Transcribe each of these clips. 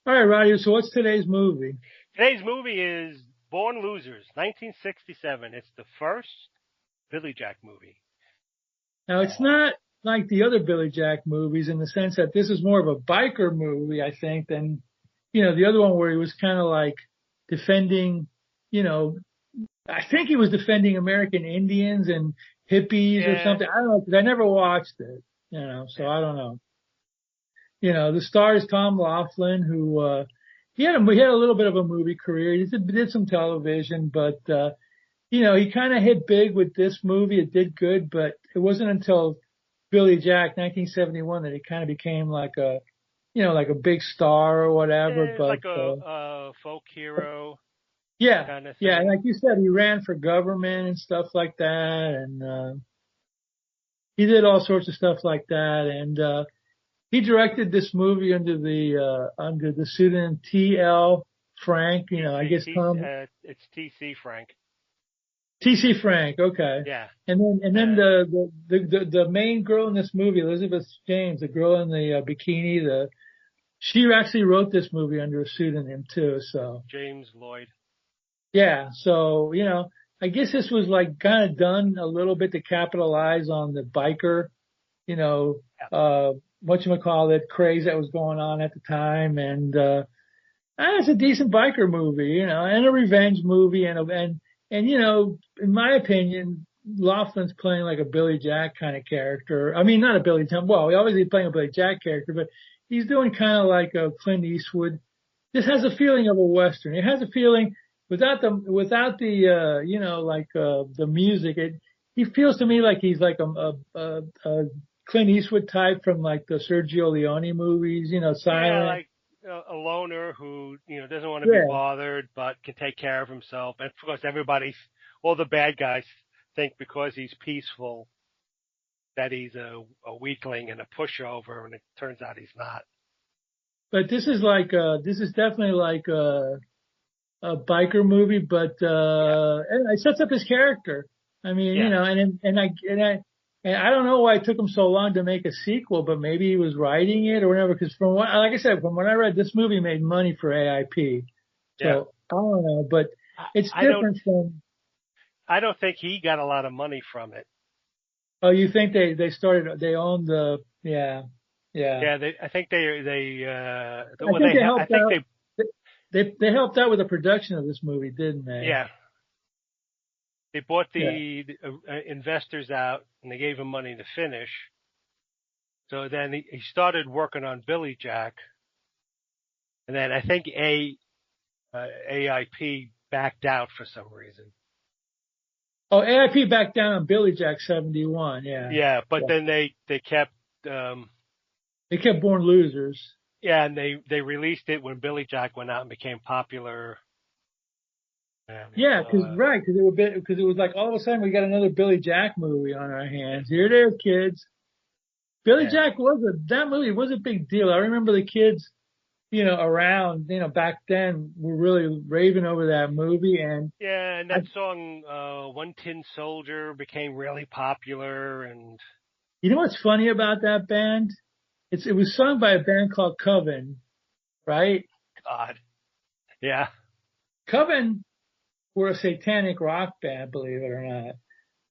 All right, Roddy. So what's today's movie? Today's movie is Born Losers, 1967. It's the first Billy Jack movie. Now, it's Uh, not like the other Billy Jack movies in the sense that this is more of a biker movie, I think, than, the other one where he was kind of like defending, you know, I think he was defending American Indians and hippies or yeah, something. I don't know, 'cause I never watched it, so yeah. I don't know. The star is Tom Laughlin, who, he had a little bit of a movie career. He did some television, but, he kind of hit big with this movie. It did good, but it wasn't until Billy Jack, 1971, that he kind of became like a big star or whatever. It's But, like a folk hero yeah, kind of yeah. And thing. like you said, he ran for government and stuff like that. And, he did all sorts of stuff like that. And, he directed this movie under the pseudonym T.L. Frank. I TC, guess it's TC Frank. T.C. Frank, okay. Yeah. And then Uh, the main girl in this movie, Elizabeth James, the girl in the bikini, she actually wrote this movie under a pseudonym too. So James Lloyd. yeah, so I guess this was like kind of done a little bit to capitalize on the biker, you know, Yeah. uh, whatchamacallit craze that was going on at the time, and it's a decent biker movie, and a revenge movie, and in my opinion, Laughlin's playing like a Billy Jack kind of character. I mean, not a Billy Jack. Well, he obviously playing a Billy Jack character, but he's doing kind of like a Clint Eastwood. This has a feeling of a Western. It has a feeling without the music. He feels to me like he's like a Clint Eastwood type from like the Sergio Leone movies, Yeah, Silent. like a loner who, doesn't want to be Yeah. bothered but can take care of himself. And of course, all the bad guys think because he's peaceful that he's a weakling and a pushover, and it turns out he's not. But this is definitely like a biker movie, but Yeah, and it sets up his character. I mean, yeah. and I don't know why it took him so long to make a sequel, but maybe he was writing it or whatever. Because like I said, from what I read, this movie made money for AIP. Yeah. So I don't know, but I, it's I don't different from. I don't think he got a lot of money from it. Oh, you think they owned the yeah, yeah. Yeah, I think I think they I helped think out. They helped out with the production of this movie, didn't they? yeah, they bought Yeah. the investors out and they gave him money to finish. So then he started working on Billy Jack, and then I think AIP backed out for some reason. Oh, AIP backed down on Billy Jack 71. Yeah. Yeah, but Yeah. then they kept um They kept Born Losers. yeah, and they released it when Billy Jack went out and became popular. And Yeah, because it was like all of a sudden we got another Billy Jack movie on our hands. Here it is, kids. Billy yeah, Jack that movie was a big deal. I remember the kids, around, back then were really raving over that movie. And yeah, and I, that song "One Tin Soldier" became really popular, and you know what's funny about that band? It was sung by a band called Coven, right? God, yeah, Coven were a satanic rock band, believe it or not.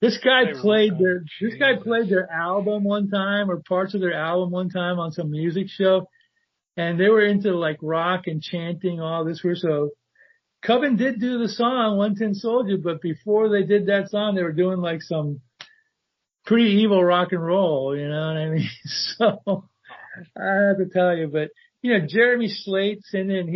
This guy Jesus, played their album one time or parts of their album one time on some music show, and they were into like rock and chanting all this weird. So Coven did do the song One Tin Soldier, but before they did that song, they were doing like some pretty evil rock and roll. You know what I mean? So I have to tell you, but Jeremy Slate's in it. And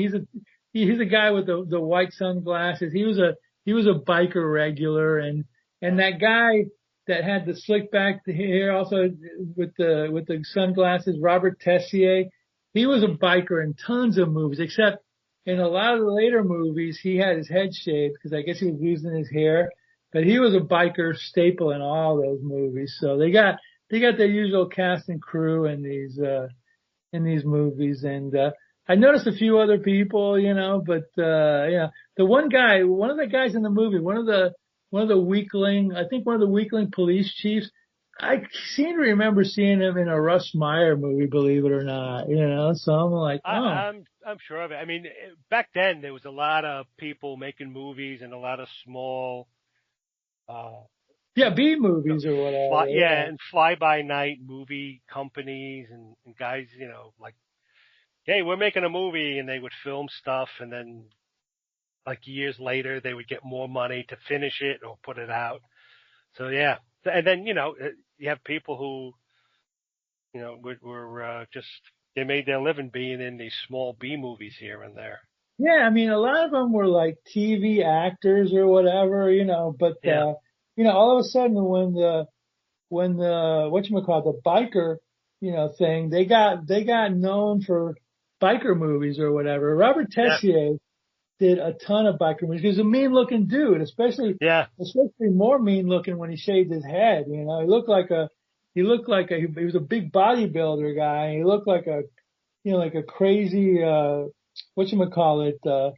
he's a guy with the white sunglasses. He was a biker regular, and yeah, that guy that had the slick back hair also with the sunglasses, Robert Tessier, he was a biker in tons of movies, except in a lot of the later movies he had his head shaved because I guess he was losing his hair. But he was a biker staple in all those movies. So they got their usual cast and crew in these movies. And I noticed a few other people, but one of the guys in the movie, I think one of the weakling police chiefs, I seem to remember seeing him in a Russ Meyer movie, believe it or not, so I'm like, I, oh, I'm sure of it. I mean, back then there was a lot of people making movies and a lot of small, uh, Yeah, B movies or whatever. yeah, and fly by night movie companies and guys, like, hey, we're making a movie, and they would film stuff, and then like years later they would get more money to finish it or put it out. So yeah, and then you have people who were just they made their living being in these small B movies here and there. Yeah, I mean, a lot of them were like TV actors or whatever, but, Yeah, all of a sudden when the, whatchamacallit, the biker, thing, they got known for biker movies or whatever. Robert yeah, Tessier did a ton of biker movies. He was a mean looking dude, yeah, especially more mean looking when he shaved his head. He was a big bodybuilder guy. He looked like like a crazy, whatchamacallit,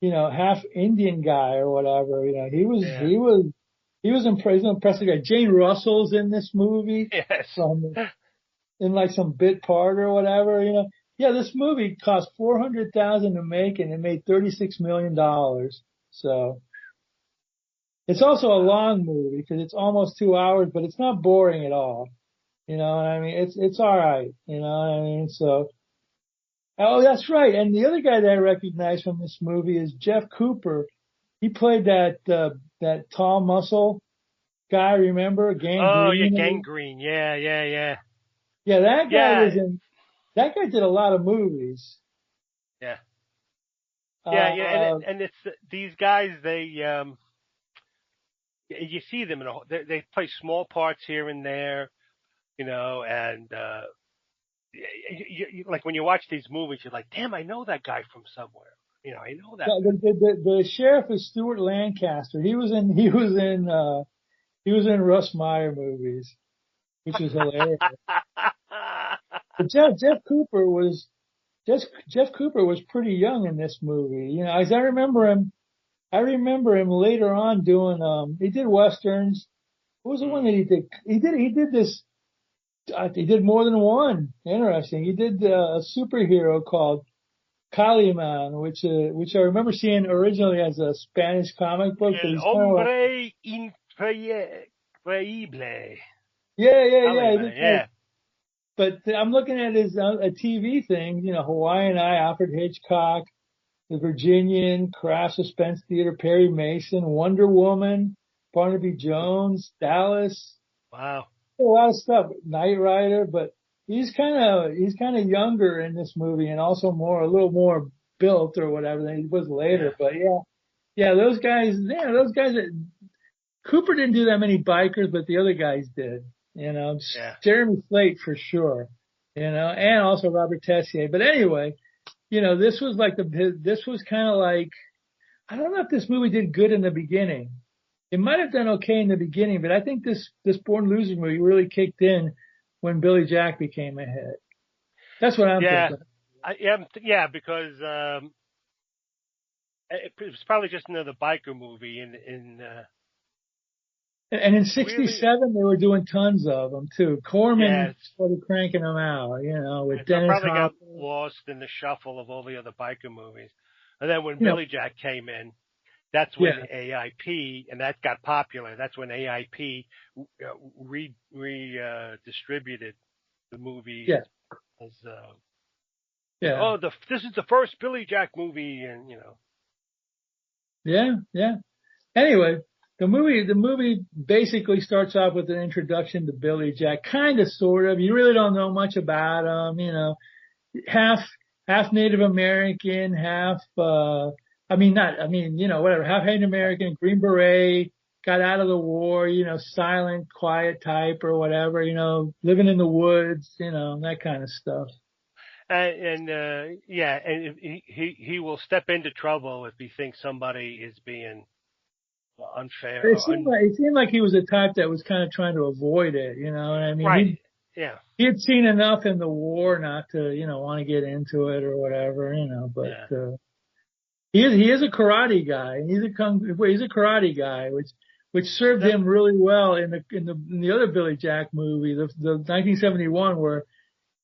half Indian guy or whatever. yeah. He was impressive guy. Jane Russell's in this movie Yes. from, in like some bit part or whatever. Yeah, this movie cost $400,000 to make and it made $36 million. So it's also a long movie because it's almost 2 hours, but it's not boring at all. You know what I mean? It's all right. You know what I mean? So, oh, that's right. And the other guy that I recognize from this movie is Jeff Cooper. He played that tall muscle guy, remember? Oh, yeah, Gangrene. Gangrene. Yeah, yeah, yeah, Yeah, yeah, that guy did a lot of movies. yeah, yeah, yeah. Uh, And it's these guys. You see them they play small parts here and there, and like when you watch these movies, you're like, damn, I know that guy from somewhere. I know that. the sheriff is Stuart Lancaster. He was in Russ Meyer movies, which was hilarious. But Jeff Cooper was pretty young in this movie. As I remember him later on doing he did westerns. What was the one that he did? He did this. He did more than one. Interesting. He did a superhero called Kaliman, which I remember seeing originally as a Spanish comic book, but El he's kind of like, hombre increíble. yeah. He Kaliman, did yeah. but I'm looking at his a TV thing, Hawaiian Eye, Alfred Hitchcock, The Virginian, Craft Suspense Theater, Perry Mason, Wonder Woman, Barnaby Jones, Dallas, Wow. a lot of stuff. Knight Rider, but he's kind of younger in this movie and also a little more built or whatever than he was later. Yeah. But yeah, those guys, Cooper didn't do that many bikers, but the other guys did. Yeah. Jeremy Slate for sure. And also Robert Tessier. But anyway, this was this was kind of like, I don't know if this movie did good in the beginning. It might have done okay in the beginning, but I think this Born Losers movie really kicked in when Billy Jack became a hit. That's what I'm Yeah. thinking. Yeah, because it was probably just another biker movie And in really, '67, they were doing tons of them too. yeah, Corman started cranking them out, with so it Dennis probably got Hopper. lost in the shuffle of all the other biker movies. And then when You know, Billy Jack came in, that's when yeah, AIP, and that got popular. That's when AIP distributed the movies yeah, as, yeah, this is the first Billy Jack movie, and yeah. Anyway, the movie basically starts off with an introduction to Billy Jack, kind of, sort of. You really don't know much about him, half Native American, whatever, half Native American, Green Beret, got out of the war, silent, quiet type or whatever, living in the woods, that kind of stuff. and he will step into trouble if he thinks somebody is being unfair. It seemed like he was the type that was kind of trying to avoid it, I mean, Right. Yeah. he had seen enough in the war not to, want to get into it or whatever, but, Yeah. he is a karate guy. He's a karate guy, which served him really well in the other Billy Jack movie, the 1971, where,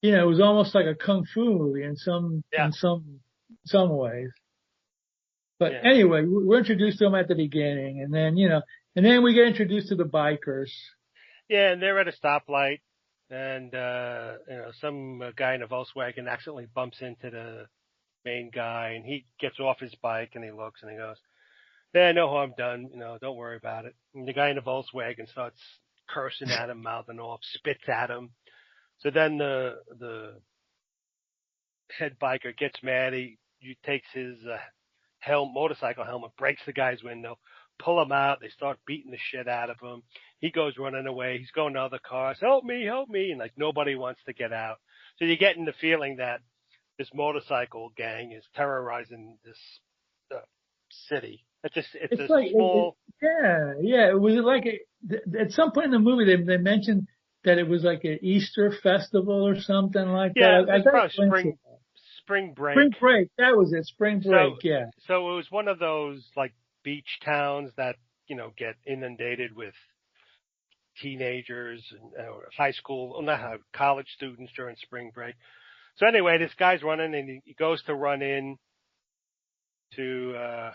it was almost like a kung fu movie in some some ways. But Yeah. anyway, we're introduced to them at the beginning, and then and then we get introduced to the bikers. Yeah, and they're at a stoplight, and some guy in a Volkswagen accidentally bumps into the main guy, and he gets off his bike and he looks and he goes, "Yeah, no harm done. Don't worry about it." And the guy in the Volkswagen starts cursing at him, mouthing off, spits at him. So then the head biker gets mad. He takes his motorcycle helmet, breaks the guy's window, pull him out. They start beating the shit out of him. He goes running away. He's going to other cars. Help me, help me. And like nobody wants to get out. So you're getting the feeling that this motorcycle gang is terrorizing this city. It's It's a like, small. yeah. Was it like at some point in the movie they mentioned that it was like an Easter festival or something like Yeah, that. I it's got a probably glimpse of that. spring break. Spring break, that was it. Spring So break, yeah. so it was one of those like beach towns that get inundated with teenagers and high school, well, not college students during spring break. So anyway, this guy's running and he goes to run in to a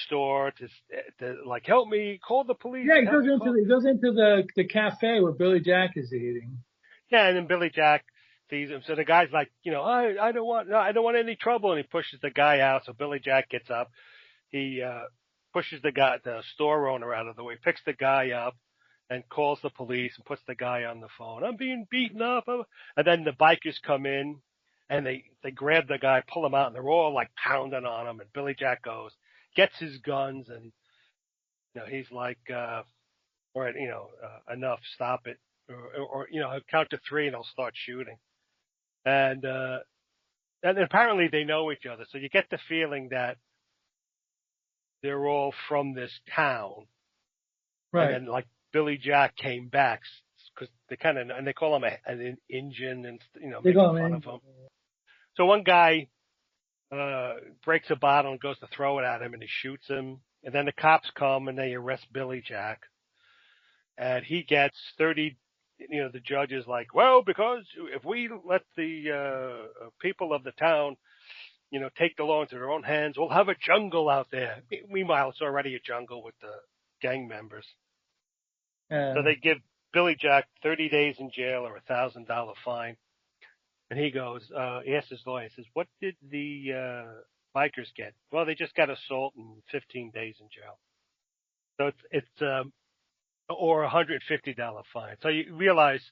store to like help me, call the police, Yeah, he help goes me into call. the cafe where Billy Jack is eating. Yeah, and then Billy Jack sees him. So the guy's like, I don't want, no, I don't want any trouble, and he pushes the guy out. So Billy Jack gets up. He pushes the store owner out of the way, picks the guy up, and calls the police and puts the guy on the phone. I'm being beaten up. And then the bikers come in and they grab the guy, pull him out, and they're all like pounding on him. And Billy Jack gets his guns, and he's like, all right, enough, stop it, or I'll count to three and I'll start shooting. And apparently they know each other, so you get the feeling that they're all from this town. And Right. then like Billy Jack came back because they call him an Indian and They making go fun in. of him. So one guy breaks a bottle and goes to throw it at him, and he shoots him. And then the cops come and they arrest Billy Jack, and he gets 30. The judge is like, well, because if we let the people of the town, take the law into their own hands, we'll have a jungle out there. Meanwhile, it's already a jungle with the gang members. So they give Billy Jack 30 days in jail or $1,000 fine. And he he asks his lawyer, he says, what did the bikers get? Well, they just got assault and 15 days in jail. So it's or $150 fine. So you realize,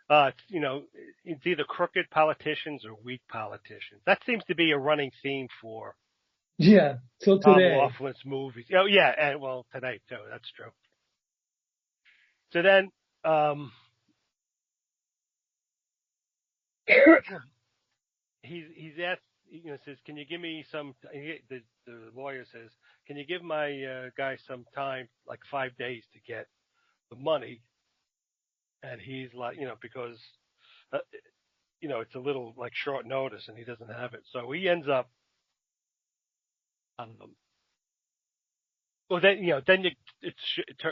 it's either crooked politicians or weak politicians. That seems to be a running theme for Yeah, till Tom today. Laughlin's movies. Oh yeah, and well today too. That's true. So then, he's asked, says, can you give me some, the lawyer says, can you give my guy some time, like 5 days to get the money? And he's like, because, it's a little like short notice and he doesn't have it. So he ends up, well then, it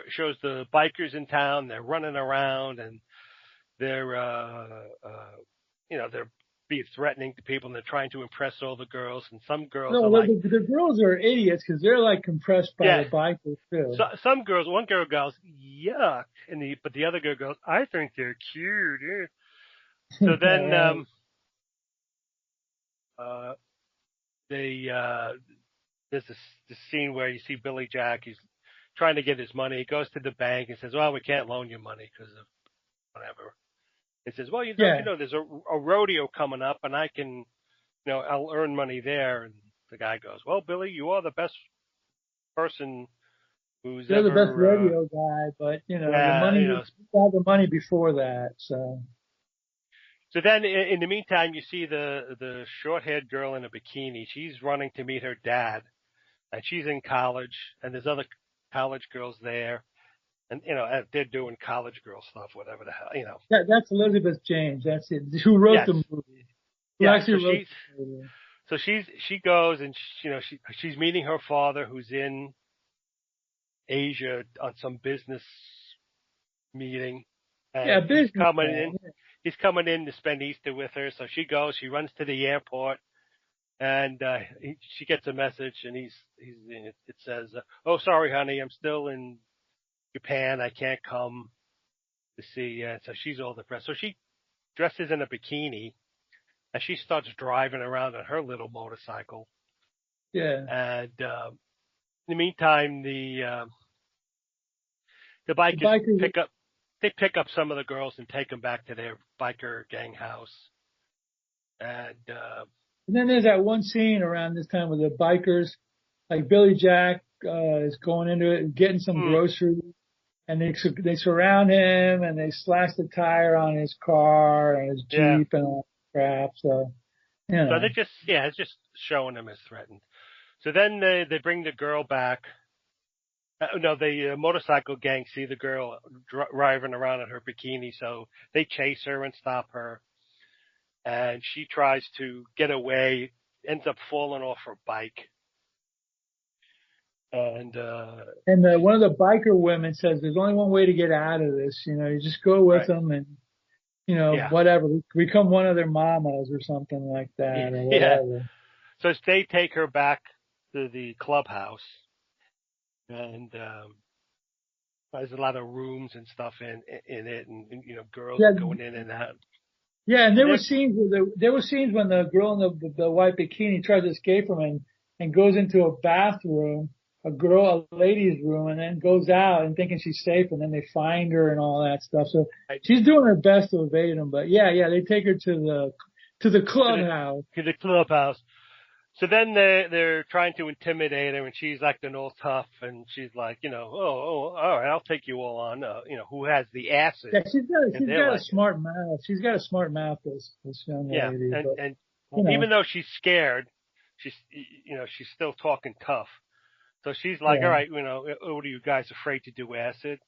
shows the bikers in town, they're running around and they're, they're being threatening to people and they're trying to impress all the girls, and some girls are No, like, the girls are idiots because they're like compressed by yeah, the bikers too. so one girl goes, yuck, but the other girl goes, I think they're cute. Yeah. So then, Right. there's this scene where you see Billy Jack, he's trying to get his money. He goes to the bank and says, well, we can't loan you money because of whatever. He says, well, Yeah. there's a rodeo coming up and I can, I'll earn money there. And the guy goes, well, Billy, you are the best person who's They're the best ever, rodeo guy, but the yeah, money, you got the money before that, so. So then in the meantime, you see the short-haired girl in a bikini. She's running to meet her dad, and she's in college, and there's other college girls there. And, they're doing college girl stuff, whatever the hell. That's Elizabeth James. That's it. Who wrote Yes. the movie? Who Yeah. actually wrote the movie? So she goes and, she's meeting her father who's in Asia on some business meeting. And Yeah, business coming man. in. He's coming in to spend Easter with her. So she goes, she runs to the airport And she gets a message, and it says, "Oh, sorry, honey, I'm still in Japan. I can't come to see you." So she's all depressed. So she dresses in a bikini, and she starts driving around on her little motorcycle. Yeah. And in the meantime, the The bikers bikers. pick up some of the girls and take them back to their biker gang house. And And then there's that one scene around this time with the bikers, like Billy Jack is going into it and getting some groceries, and they surround him and they slash the tire on his car and his yeah, Jeep and all that crap. So so they just it's just showing him as threatened. So then they bring the girl back. No, the motorcycle gang see the girl driving around in her bikini, so they chase her and stop her. And she tries to get away, ends up falling off her bike. And one of the biker women says there's only one way to get out of this. You know, you just go with right, them and yeah, whatever, become one of their mamas or something like that or yeah. whatever. So they take her back to the clubhouse, and there's a lot of rooms and stuff in it, and girls Yeah, going in and out. yeah, and And there were then scenes when the girl in the white bikini tries to escape from him and goes into a bathroom, a lady's room, and then goes out and thinking she's safe, and then they find her and all that stuff. So she's doing her best to evade them, but yeah, they take her to the clubhouse. to the clubhouse. So then they're trying to intimidate her, and she's acting all tough, and she's like, all right, I'll take you all on. Who has the asses? Yeah, And she's they're got a like, smart mouth. She's got a smart mouth, this young yeah, lady. and But and you know, even though she's scared, she's she's still talking tough. So she's like, all yeah, right, what are you guys afraid to do acid?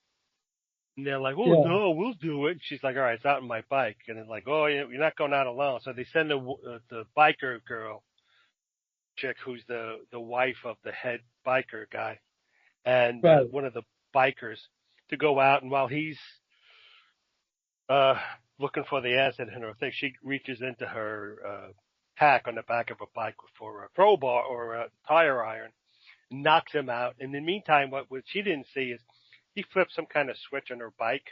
And they're like, oh yeah, no, we'll do it. And she's like, all right, it's out on my bike. And it's like, oh, you're not going out alone. So they send the biker girl chick, who's the wife of the head biker guy, and right. one of the bikers, to go out. And while he's uh looking for the acid in her thing, she reaches into her pack on the back of a bike for a crowbar or a tire iron, knocks him out. In the meantime, what she didn't see is he flipped some kind of switch on her bike.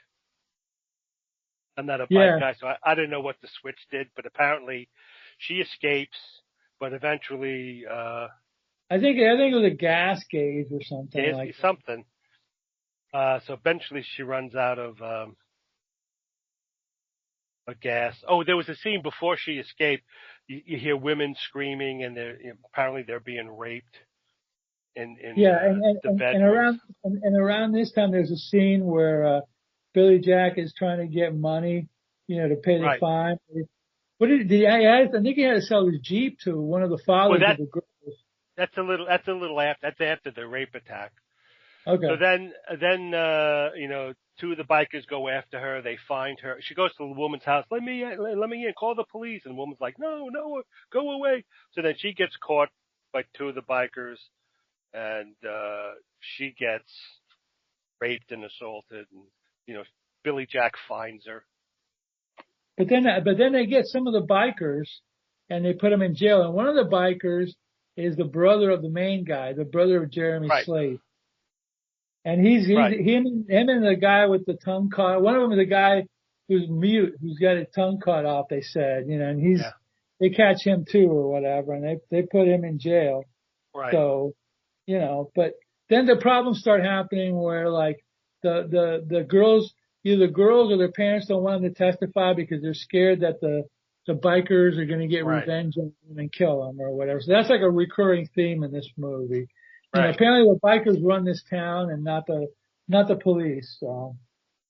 I'm not a bike Yeah, guy, so I didn't know what the switch did, but apparently she escapes, but eventually I think it was a gas gauge or something like it's that. something. So eventually she runs out of a gas. Oh, there was a scene before she escaped. You hear women screaming, and apparently they're being raped in Yeah, the bedrooms. and around this time, there's a scene where Billy Jack is trying to get money, to pay the Right. fine. What did I think he had to sell his Jeep to one of the Well, fathers of the girls. that's a little after the rape attack. So Okay, then two of the bikers go after her. They find her. She goes to the woman's house. Let me in. Call the police. And the woman's like, no, go away. So then she gets caught by two of the bikers, and she gets raped and assaulted. And Billy Jack finds her. but then they get some of the bikers and they put them in jail. And one of the bikers is the brother of the main guy, the brother of Jeremy Right, Slate. And he's right, him and the guy with the tongue cut. One of them is a guy who's mute, who's got his tongue cut off. They said, and yeah, they catch him too or whatever, and they put him in jail. right, So, but then the problems start happening where like the girls, either the girls or their parents don't want them to testify because they're scared that the bikers are going to get right, revenge on them and kill them or whatever. So that's like a recurring theme in this movie. right. Apparently the bikers run this town and not the police. So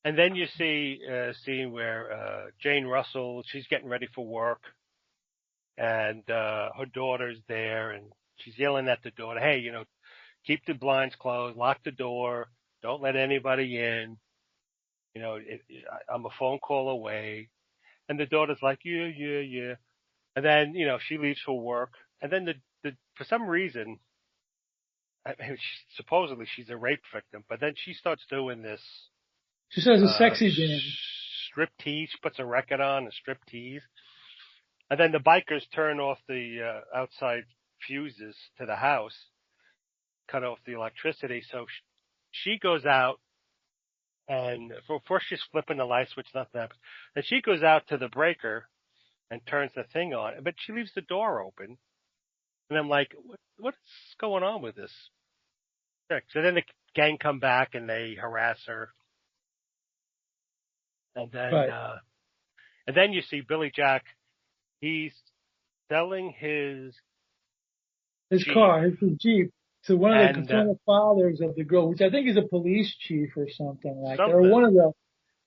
And then you see a scene where Jane Russell, she's getting ready for work, and her daughter's there, and she's yelling at the daughter, "Hey, keep the blinds closed, lock the door, don't let anybody in. I'm a phone call away." And the daughter's like, "Yeah, yeah, yeah." And then she leaves for work, and then the for some reason, supposedly she's a rape victim, but then she starts doing this she says a sexy dance. strip tease. She puts a record on, a strip tease. And then the bikers turn off the outside fuses to the house, cut off the electricity. So she goes out, and first she's flipping the light switch, nothing happens. Then she goes out to the breaker and turns the thing on, but she leaves the door open. And I'm like, what's going on with this? So then the gang come back and they harass her. And then, Right. and then you see Billy Jack. He's selling his Jeep. car, his Jeep, to one of the fathers of the girl, which I think is a police chief or something like that, or one of the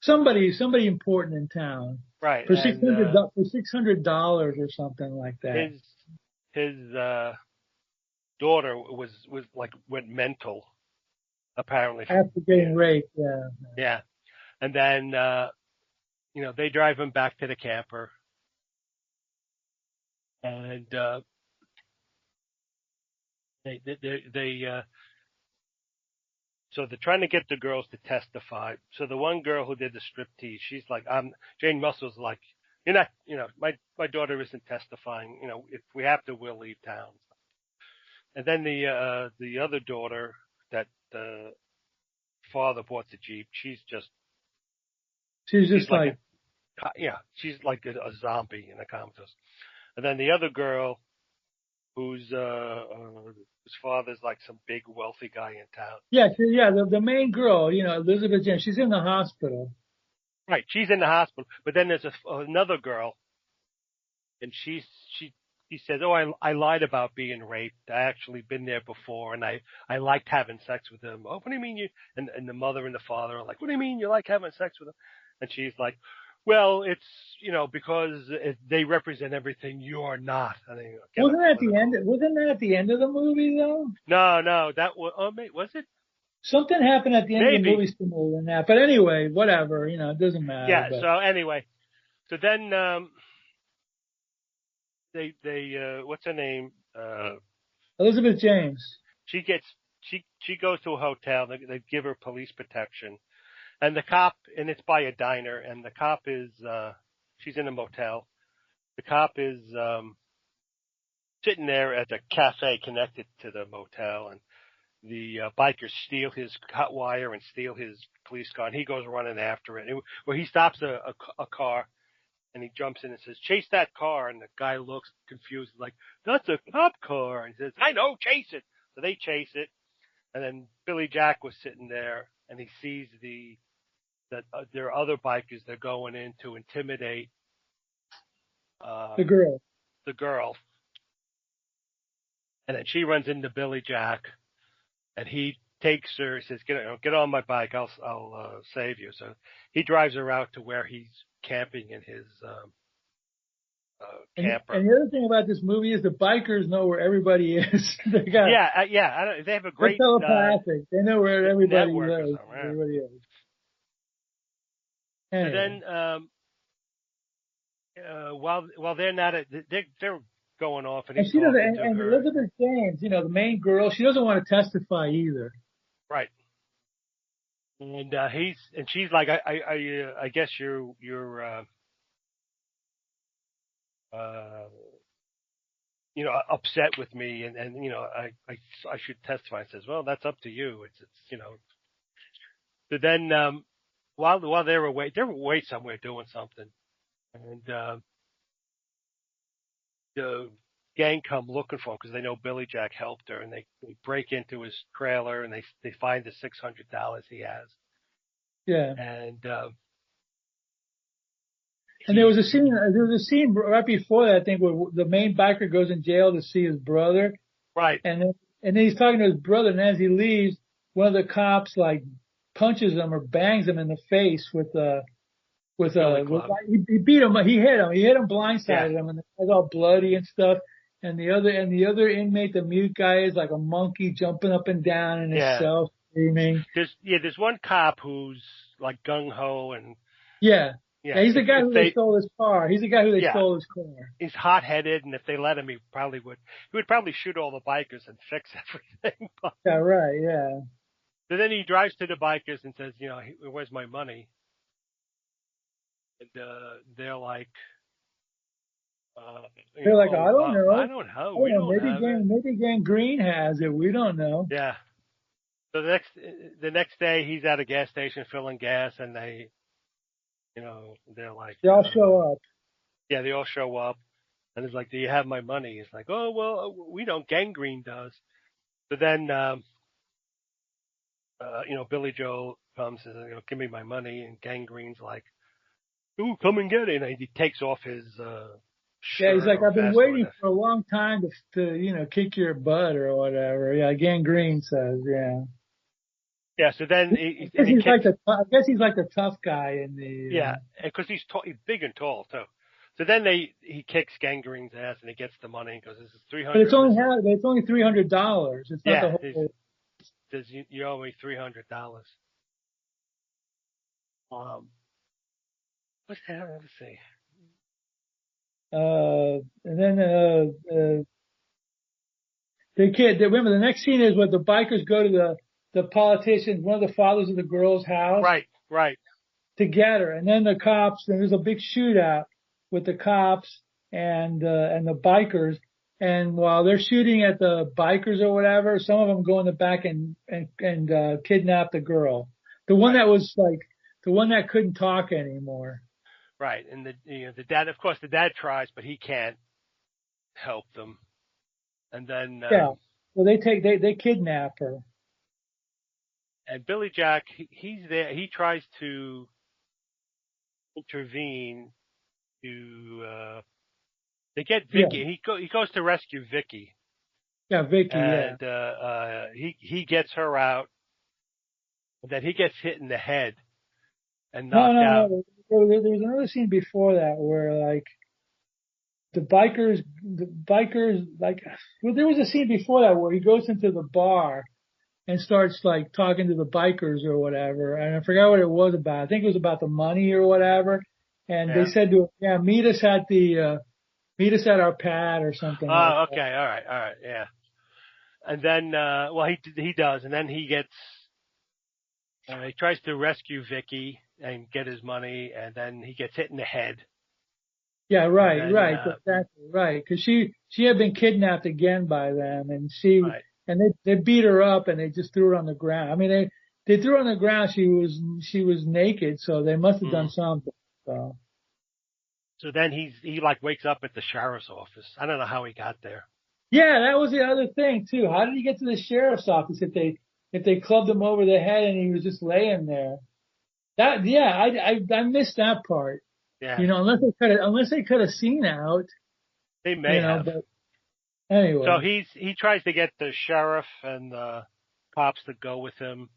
somebody important in town. Right. For $600 or something like that. His daughter was like went mental, apparently. After getting raped, yeah. Yeah. And then they drive him back to the camper. And so they're trying to get the girls to testify. So the one girl who did the striptease, she's like, Jane Russell's like, you're not, my daughter isn't testifying. If we have to, we'll leave town. And then the other daughter that the father bought the Jeep, she's like she's like a zombie in a comatose. And then the other girl, whose father's like some big wealthy guy in town. Yeah, the main girl, Elizabeth James, she's in the hospital. Right, she's in the hospital. But then there's another girl, and he says, "Oh, I lied about being raped. I actually been there before, and I liked having sex with him." "Oh, what do you mean you?" And the mother and the father are like, "What do you mean you like having sex with him?" And she's like, "Well, it's because they represent everything you're not." Wasn't that at the end of the movie though? No, that was. Was it? Something happened at the end of the movie similar than that. But anyway, whatever. It doesn't matter. Yeah. But. So anyway, so then they what's her name? Elizabeth James. She goes to a hotel. They give her police protection. And the cop, and it's by a diner, and the cop is, she's in a motel. The cop is, sitting there at the cafe connected to the motel, and the bikers steal his cut wire and steal his police car, and he goes running after it. Where he stops a car, and he jumps in and says, "Chase that car," and the guy looks confused, like, "That's a cop car," and he says, "I know, chase it." So they chase it, and then Billy Jack was sitting there, and he sees that there are other bikers that are going in to intimidate the girl. And then she runs into Billy Jack, and he takes her. He says, "Get on my bike. I'll save you." So he drives her out to where he's camping in his camper. And the other thing about this movie is the bikers know where everybody is. They have a great telepathic. They know where everybody lives. Everybody is. Anyway. So then, while they're not, they're going off, and he's talking to her. Elizabeth James, the main girl, she doesn't want to testify either. Right. And she's like, I guess you're upset with me, and I should testify. He says, "Well, that's up to you. It's. So then, while they were away somewhere doing something, and the gang come looking for him because they know Billy Jack helped her, and they break into his trailer, and they find the $600 he has. Yeah. And there was a scene right before that, I think, where the main biker goes in jail to see his brother. Right. And then he's talking to his brother, and as he leaves, one of the cops like punches him or bangs him in the face with he beat him, he hit him blindsided him, and the guy's all bloody and stuff. And the other inmate, the mute guy, is like a monkey jumping up and down in his cell screaming. There's one cop who's like gung ho and he's the guy who they stole his car. He's the guy who they stole his car. He's hot headed, and if they let him, he would probably shoot all the bikers and fix everything. Yeah, right, yeah. So then he drives to the bikers and says, "Where's my money?" And they're like, They're like, I don't I know. don't know. I don't We know. don't have it. Maybe Gangrene has it. We don't know. Yeah. So the next day he's at a gas station filling gas, and they're like, They all show up. yeah, they all show up, and it's like, do you have my money? It's like, oh well, we don't. Gangrene does. So then, Billy Joe comes and give me my money, and Gangrene's like, ooh, come and get it, and he takes off his Yeah, he's shirt like, or I've been vest or waiting whatever. for a long time to kick your butt or whatever. Yeah, Gangrene says, yeah. Yeah. So then I he kicks. guess he's like the tough guy in the. Yeah, because he's tall, he's big and tall too. So then he kicks Gangrene's ass and he gets the money and goes, this is But 300. it's only $300. It's not the Yeah, whole. says you owe me $300. What the hell? Let's see. And then the kid. Remember, the next scene is where the bikers go to the politicians, one of the fathers of the girl's house, Right. to get her, and then the cops. And there's a big shootout with the cops and the bikers. And while they're shooting at the bikers or whatever, some of them go in the back and kidnap the girl, the one Right. that was like the one that couldn't talk anymore. Right. And the dad, of course, the dad tries, but he can't help them. And then, Yeah. Well, they kidnap her. and Billy Jack, he's there. He tries to intervene to get Yeah. Vicky. He goes to rescue Vicky, Yeah, Vicky. Yeah. and he gets her out. And then he gets hit in the head and No, knocked no, out. no. There was another scene before that where like the bikers, like, well, there was a scene before that where he goes into the bar and starts like talking to the bikers or whatever. And I forgot what it was about. I think it was about the money or whatever. And they Yeah. said to him, yeah, meet us at our pad or something like Oh, that. okay. All right. Yeah. And then, well, he does, and then he tries to rescue Vicky and get his money, and then he gets hit in the head. Yeah, And right, then, right, exactly, right. Because she had been kidnapped again by them, and right. they beat her up and they just threw her on the ground. I mean, they threw her on the ground. She was naked, so they must have done Mm. something. So So then he like wakes up at the sheriff's office. I don't know how he got there. yeah, that was the other thing too. How did he get to the sheriff's office if they clubbed him over the head and he was just laying there? That yeah, I missed that part. Yeah, You know, unless they could have seen out. they You may know, have. but So anyway. he tries to get the sheriff and the cops to go with him.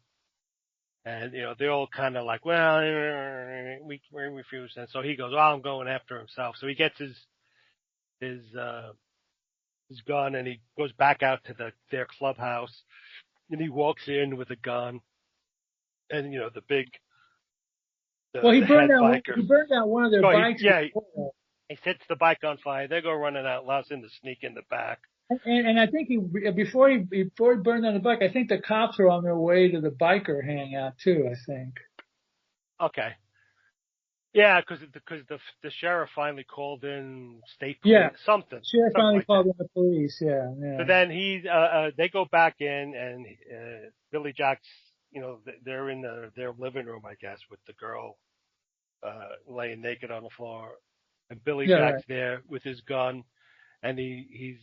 And, they're all kind of like, well, we refuse. And so he goes, oh, I'm going after himself. So he gets his, uh, his gun and he goes back out to their clubhouse and he walks in with a gun and, Well, the head biker. he burned out one of their So bikes before. he sets the bike on fire. They go running out, allows him to sneak in the back. And I think before he burned down the bike, I think the cops were on their way to the biker hangout too. I think. Okay. Yeah, because the sheriff finally called in state Yeah, police, something sheriff finally like that. called in the police. Yeah, So yeah, then they go back in and Billy Jack's, they're in their living room, I guess, with the girl laying naked on the floor, and Billy yeah, right. Jack's there with his gun, and he's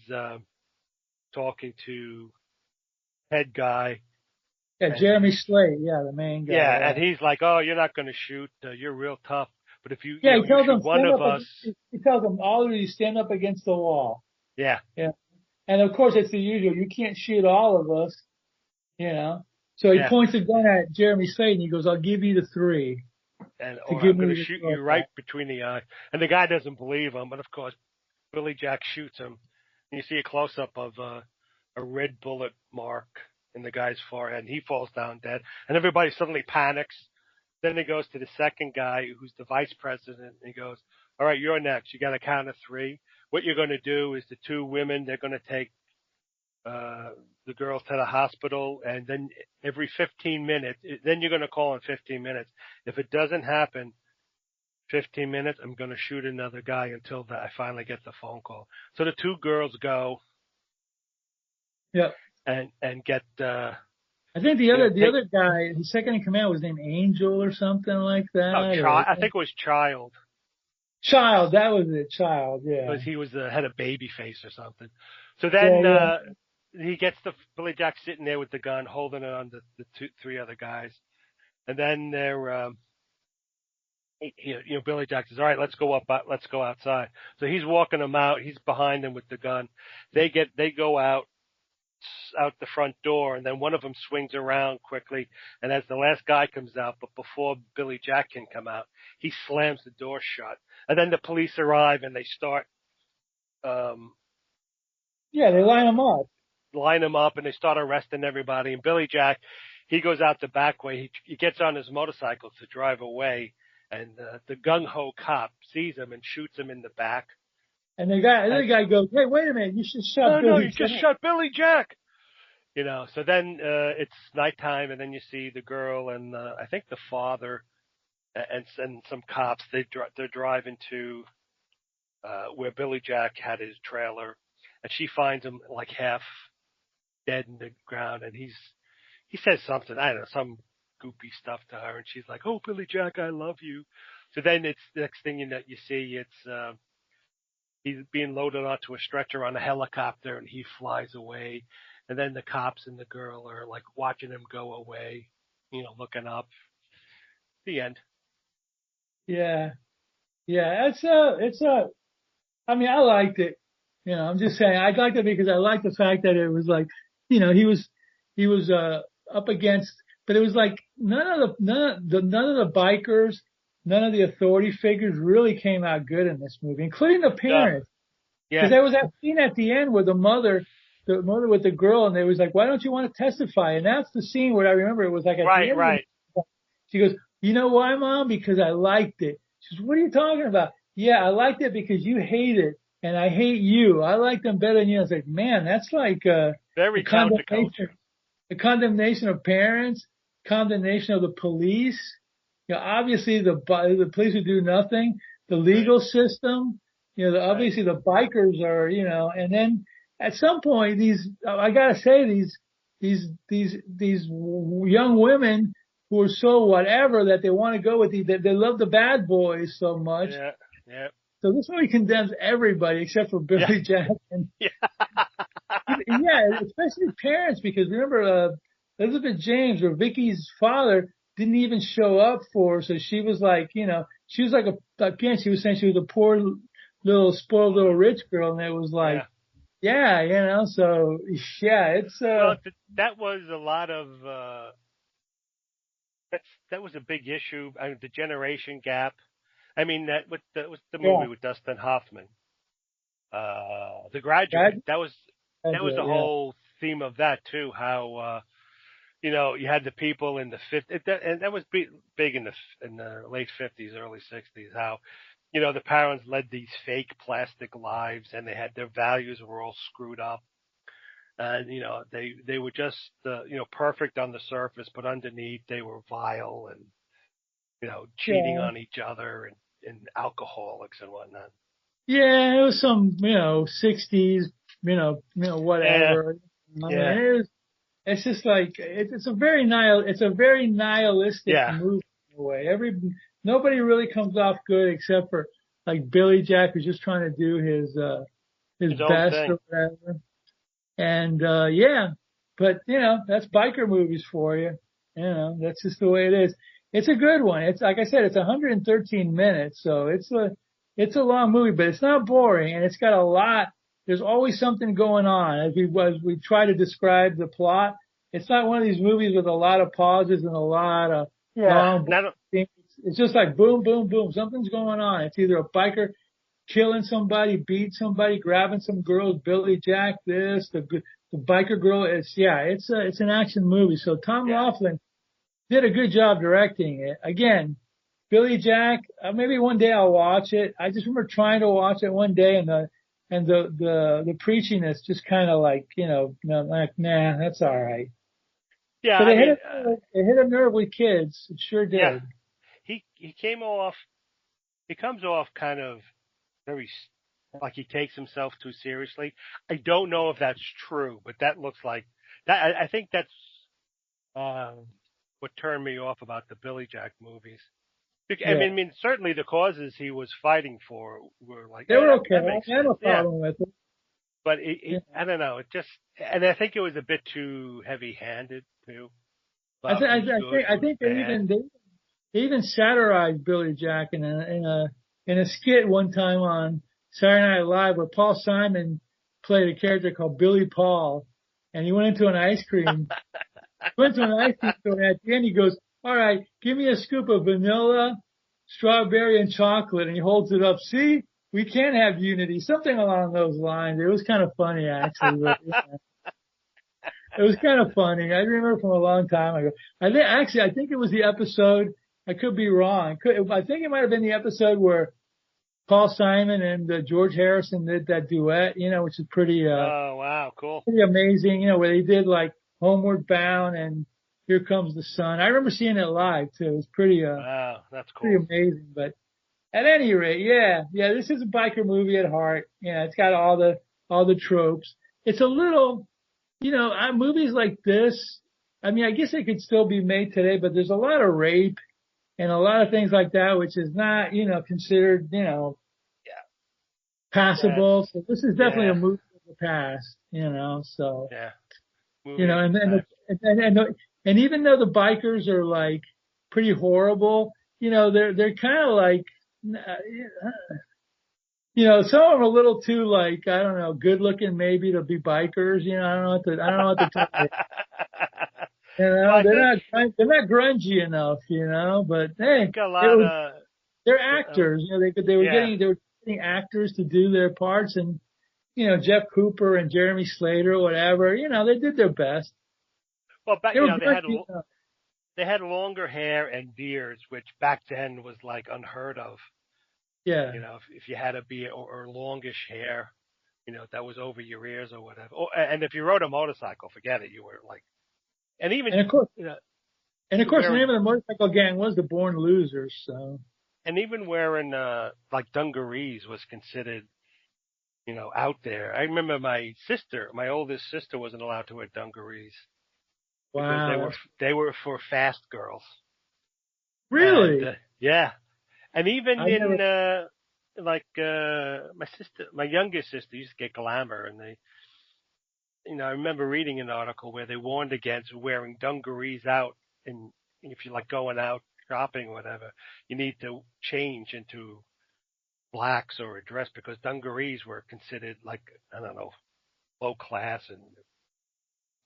talking to head guy, Yeah, and Jeremy Slate. Yeah, the main guy. yeah, Yeah, and he's like, oh, you're not going to shoot, you're real tough, but if you yeah. He you tells them shoot one stand of up. us, He tells them all of you stand up against the wall. yeah, Yeah, and of course it's the usual. You can't shoot all of us. You know. So he yeah. points a gun at Jeremy Slate and he goes, "I'll give you the three And to or give I'm going to me the shoot girl you right back." between the eyes. And the guy doesn't believe him, but of course Billy Jack shoots him. And you see a close up of a red bullet mark in the guy's forehead, and he falls down dead. And everybody suddenly panics. Then he goes to the second guy, who's the vice president, and he goes, "All right, you're next. You got to count of three. What you're going to do is the two women, they're going to take uh, the girl to the hospital, and then every 15 minutes, then you're going to call in 15 minutes. If it doesn't happen, 15 minutes. I'm going to shoot another guy until I finally get the phone call. So the two girls go Yeah. and get, I think the other guy, his second in command was named Angel or something like that. I think it was Child. Child, that was it. Child, yeah. Because he was the head of Babyface or something. So then, he gets Billy Jack sitting there with the gun, holding it on the three other guys. And then they're, Billy Jack says, all right, let's go outside. So he's walking them out. He's behind them with the gun. They go out the front door, and then one of them swings around quickly. And as the last guy comes out, but before Billy Jack can come out, he slams the door shut. And then the police arrive and they start, they line them up. And they start arresting everybody. And Billy Jack, he goes out the back way. He gets on his motorcycle to drive away. And the gung-ho cop sees him and shoots him in the back. And the other guy goes, "Hey, wait a minute! You should shut Billy Jack." No, you just shot Billy Jack. So then it's nighttime, and then you see the girl and I think the father and some cops. They're driving to where Billy Jack had his trailer, and she finds him like half dead in the ground, and he says something, I don't know, some goopy stuff to her, and she's like, "Oh, Billy Jack, I love you." So then it's the next thing that you see, it's he's being loaded onto a stretcher on a helicopter, and he flies away. And then the cops and the girl are like watching him go away, looking up. The end. Yeah. I mean, I liked it. I'm just saying I liked it because I liked the fact that it was like, he was up against, but it was like none of the bikers, none of the authority figures really came out good in this movie, including the parents. Yeah. Because there was that scene at the end where the mother with the girl, and they was like, "Why don't you want to testify?" And that's the scene where I remember it was like at the end. Right. She goes, "You know why, Mom? Because I liked it." She goes, "What are you talking about?" "Yeah, I liked it because you hate it, and I hate you. I like them better than you." I was like, man, that's like very counterculture. The condemnation of parents, condemnation of the police. Obviously the police would do nothing. The legal system. Obviously the bikers are. And then at some point, I gotta say these young women who are so whatever that they want to go with they love the bad boys so much. Yeah. So this movie condemns everybody except for Billy Jack. Yeah, especially parents, because remember Elizabeth James, or Vicky's father, didn't even show up for her. So she was like, she was like she was saying she was a poor little spoiled little rich girl, and it was like, so it's well, that was a lot of that was a big issue. I mean, the generation gap. I mean, that was the movie with Dustin Hoffman, The Graduate. That was the whole theme of that too. How you had the people in the 50s, and that was big in the late 50s, early 60s. How the parents led these fake plastic lives, and their values were all screwed up. And, they were just, perfect on the surface, but underneath they were vile and, cheating on each other and alcoholics and whatnot. Yeah, it was some, 60s, whatever. It's just like, it's a very nihilistic movie in a way. Nobody really comes off good except for like Billy Jack, who's just trying to do his best or whatever. And, but that's biker movies for you. That's just the way it is. It's a good one. It's like I said, it's 113 minutes. So it's a long movie, but it's not boring, and it's got a lot. There's always something going on as we try to describe the plot. It's not one of these movies with a lot of pauses and a lot of long things. It's just like boom, boom, boom. Something's going on. It's either a biker killing somebody, beat somebody, grabbing some girls, Billy Jack, the biker girl. It's an action movie. So Tom Laughlin did a good job directing it. Again, Billy Jack, maybe one day I'll watch it. I just remember trying to watch it one day, and the preaching is just kind of like, nah, that's all right. Yeah, but it hit a nerve with kids. It sure did. Yeah. He came off, he comes off kind of very like he takes himself too seriously. I don't know if that's true, but that looks like that. I think that's what turned me off about the Billy Jack movies. Yeah. I mean, certainly the causes he was fighting for were like, They yeah, were okay. that makes I have sense. a Yeah, problem with it. but Yeah. I don't know. It just, and I think it was a bit too heavy-handed too I about think, who's good, I who's think bad. they even satirized Billy Jack in a skit one time on Saturday Night Live where Paul Simon played a character called Billy Paul, and he went into an ice cream store, and at the end he goes, "All right, give me a scoop of vanilla, strawberry, and chocolate," and he holds it up. See, we can have unity, something along those lines. It was kind of funny actually, but yeah. It was kind of funny. I remember from a long time ago. I think it was the episode. I could be wrong. I think it might have been the episode where Paul Simon and George Harrison did that duet, which is Oh wow, cool. pretty amazing, where they did like Homeward Bound and Here Comes the Sun. I remember seeing it live too. It was Wow, that's pretty cool. amazing. But at any rate, yeah, this is a biker movie at heart. Yeah, it's got all the tropes. It's a little, movies like this, I mean, I guess they could still be made today, but there's a lot of rape and a lot of things like that, which is not, considered, Yeah, passable. So this is definitely a yeah, movie of the past, so, yeah. Movie of and, its time. and even though the bikers are like pretty horrible, they're kind of like, some of them are a little too like, I don't know, good looking maybe to be bikers. I don't know what to tell you. Well, I They're not grungy enough, but hey, think a lot of they're uh, actors. yeah. They were getting actors to do their parts, and Jeff Cooper and Jeremy Slater, whatever, they did their best. Well, back They were grungy enough. they had longer hair and beards, which back then was like unheard of. Yeah, If you had a beard or longish hair, that was over your ears or whatever. Oh, and if you rode a motorcycle, forget it. You were like, and even and of course, you know, the name wearing of the motorcycle gang was the Born Losers. So and even wearing like dungarees was considered, out there. I remember my oldest sister wasn't allowed to wear dungarees because wow, they were for fast girls. And really, yeah, and even I never. in like my youngest sister used to get glamour, and I remember reading an article where they warned against wearing dungarees out, and if you're like going out shopping or whatever, you need to change into blacks or a dress because dungarees were considered like, I don't know, low class and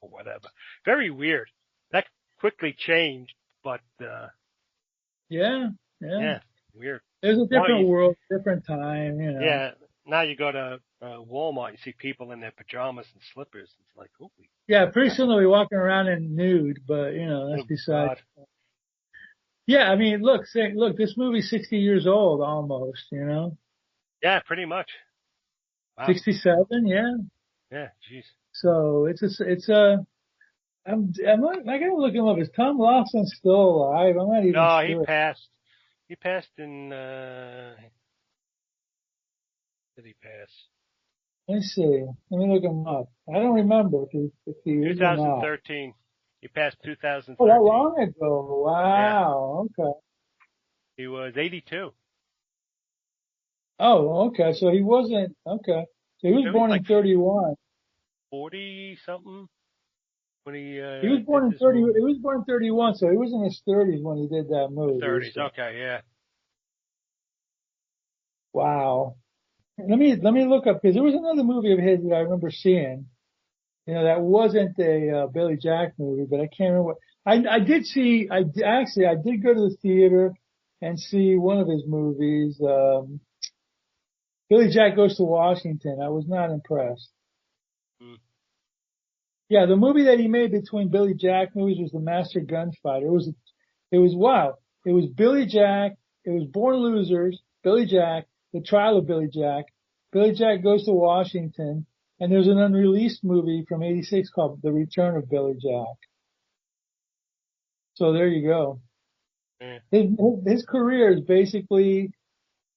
or whatever. Very weird. That quickly changed, but Yeah, yeah. yeah, weird. It was a Now different world, different time. yeah, now you go to Walmart, you see people in their pajamas and slippers. It's like, holy Yeah, pretty crap! soon they'll be walking around in nude, but that's Oh beside. God! Yeah, I mean, look, this movie's 60 years old almost. Yeah, pretty much. Wow. 67, yeah. Yeah, jeez. So I gotta look him up. Is Tom Laughlin still alive? I'm not even No, he sure. passed. He passed in. Did he pass? Let me see. Let me look him up. I don't remember if he is or not. 2013. He passed Oh, that 2013. long ago. Yeah, Wow. Okay. he was 82. Oh, okay. So he wasn't, okay. So he was So he's born in like 31. 40 something when he He was did born in this 30, movie. he was born in 31, so he was in his 30s when he did that movie. 30s. So, Okay, yeah. wow. Let me look up, because there was another movie of his that I remember seeing, that wasn't a Billy Jack movie, but I can't remember what, I did see, I did go to the theater and see one of his movies, Billy Jack Goes to Washington. I was not impressed. Mm. Yeah, the movie that he made between Billy Jack movies was The Master Gunfighter. It was wow. It was Billy Jack. It was Born Losers, Billy Jack, The Trial of Billy Jack Goes to Washington, and there's an unreleased movie from '86 called The Return of Billy Jack. So there you go. Yeah. His career is basically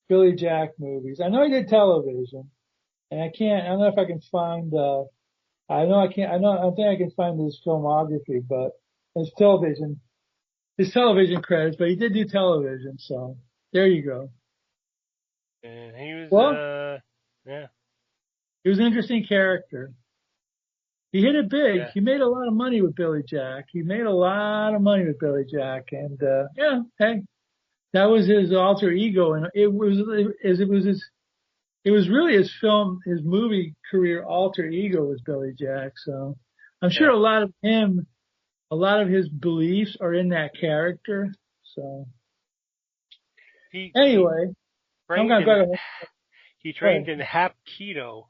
Billy Jack movies. I know he did television, and I don't know if I can find, I think I can find his filmography, but his television credits, but he did do television, so there you go. And he was, Well, yeah, he was an interesting character. He hit it big. yeah. He made a lot of money with Billy Jack. And, yeah, hey, that was his alter ego. And it was really his movie career alter ego was Billy Jack. So I'm sure Yeah. a lot of his beliefs are in that character. So He anyway, I'm trained going to in, go he ahead. trained in Hapkido.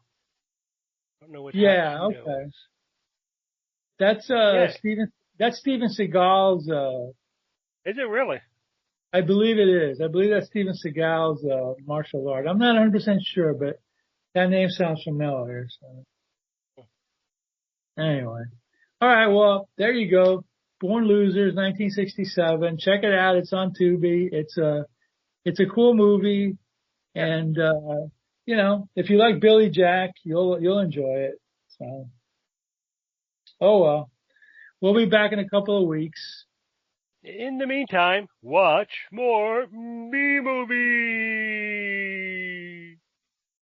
I don't know what Yeah, Hapkido okay. is. That's, Yeah. Steven Seagal's, Is it really? I believe it is. I believe that's Steven Seagal's, martial art. I'm not 100% sure, but that name sounds familiar. So anyway. All right. Well, there you go. Born Losers, 1967. Check it out. It's on Tubi. It's a cool movie. Yeah. And, if you like Billy Jack, you'll enjoy it. So, oh well. We'll be back in a couple of weeks. In the meantime, watch more B movies.